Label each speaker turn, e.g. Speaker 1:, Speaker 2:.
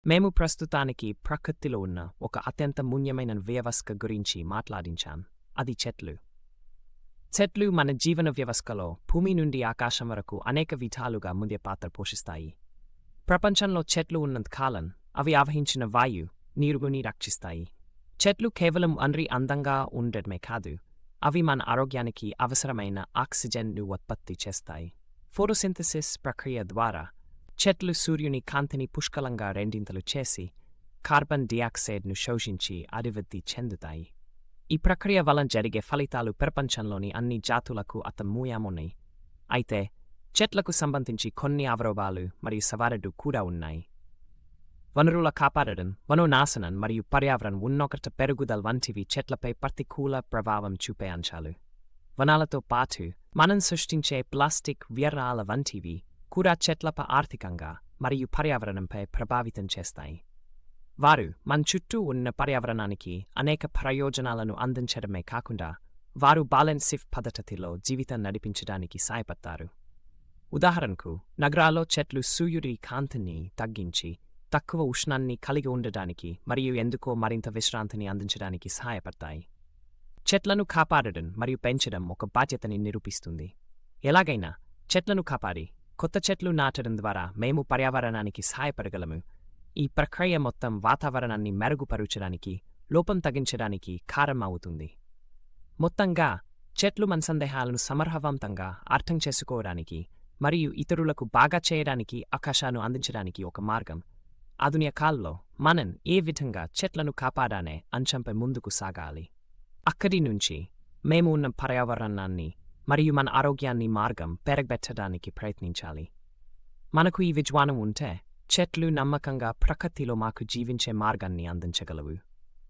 Speaker 1: మేము ప్రస్తుతానికి ప్రకృతిలో ఉన్న ఒక అత్యంత మూల్యమైన వ్యవస్థ గురించి మాట్లాడించాం. అది చెట్లు. చెట్లు మన జీవన వ్యవస్థలో భూమి నుండి ఆకాశం వరకు అనేక విధాలుగా ముఖ్య పాత్ర పోషిస్తాయి. ప్రపంచంలో చెట్లు ఉన్నంత కాలం అవి ఆవహించిన వాయు, నీరుని రక్షిస్తాయి. చెట్లు కేవలం అందంగా ఉండడమే కాదు, అవి మన ఆరోగ్యానికి అవసరమైన ఆక్సిజన్ను ఉత్పత్తి చేస్తాయి. ఫోటోసింథసిస్ ప్రక్రియ ద్వారా చెట్లు సూర్యుని కాంతిని పుష్కలంగా రెండింతలు చేసి కార్బన్ డయాక్సైడ్ను శోషించి అభివృద్ధి చెందుతాయి. ఈ ప్రక్రియ వలన జరిగే ఫలితాలు ప్రపంచంలోని అన్ని జాతులకు అతమూయమున్నాయి. అయితే చెట్లకు సంబంధించి కొన్ని అవరోధాలు మరియు సవాళ్లు కూడా ఉన్నాయి. వనరుల కాపాడడం, వనోనాశనం మరియు పర్యావరణ ఉష్ణోగ్రత పెరుగుదల వంటివి చెట్లపై ప్రతికూల ప్రభావం చూపే అంశాలు. వనాలతో పాటు మనం సృష్టించే ప్లాస్టిక్ వ్యర్థాల వంటివి కూడా చెట్లపై ఆర్థికంగా మరియు పర్యావరణంపై ప్రభావితం చేస్తాయి. వారు మన చుట్టూ ఉన్న పర్యావరణానికి అనేక ప్రయోజనాలను అందించడమే కాకుండా వారు బ్యాలెన్స్డ్ పద్ధతిలో జీవితం నడిపించడానికి సహాయపడతారు. ఉదాహరణకు, నగరాల్లో చెట్లు సూర్యుడి కాంతిని తగ్గించి తక్కువ ఉష్ణాన్ని కలిగి ఉండడానికి మరియు ఎందుకో మరింత విశ్రాంతిని అందించడానికి సహాయపడతాయి. చెట్లను కాపాడడం మరియు పెంచడం ఒక బాధ్యతని నిరూపిస్తుంది. ఎలాగైనా చెట్లను కాపాడి కొత్త చెట్లు నాటడం ద్వారా మేము పర్యావరణానికి సహాయపడగలము. ఈ ప్రక్రియ మొత్తం వాతావరణాన్ని మెరుగుపరచడానికి, లోపం తగ్గించడానికి కారణమవుతుంది. మొత్తంగా చెట్లు మన సందేహాలను సమర్థవంతంగా అర్థం చేసుకోవడానికి మరియు ఇతరులకు బాగా చేయడానికి అవకాశాన్ని అందించడానికి ఒక మార్గం. ఆధునిక కాలంలో మనం ఏ విధంగా చెట్లను కాపాడానే అంశంపై ముందుకు సాగాలి. అక్కడి నుంచి మేము ఉన్న పర్యావరణాన్ని మరియు మన ఆరోగ్యాన్ని మార్గం పెరగబెట్టడానికి ప్రయత్నించాలి. మనకు ఈ విజ్ఞానం ఉంటే చెట్లు నమ్మకంగా ప్రకృతిలో మాకు జీవించే మార్గాన్ని అందించగలవు.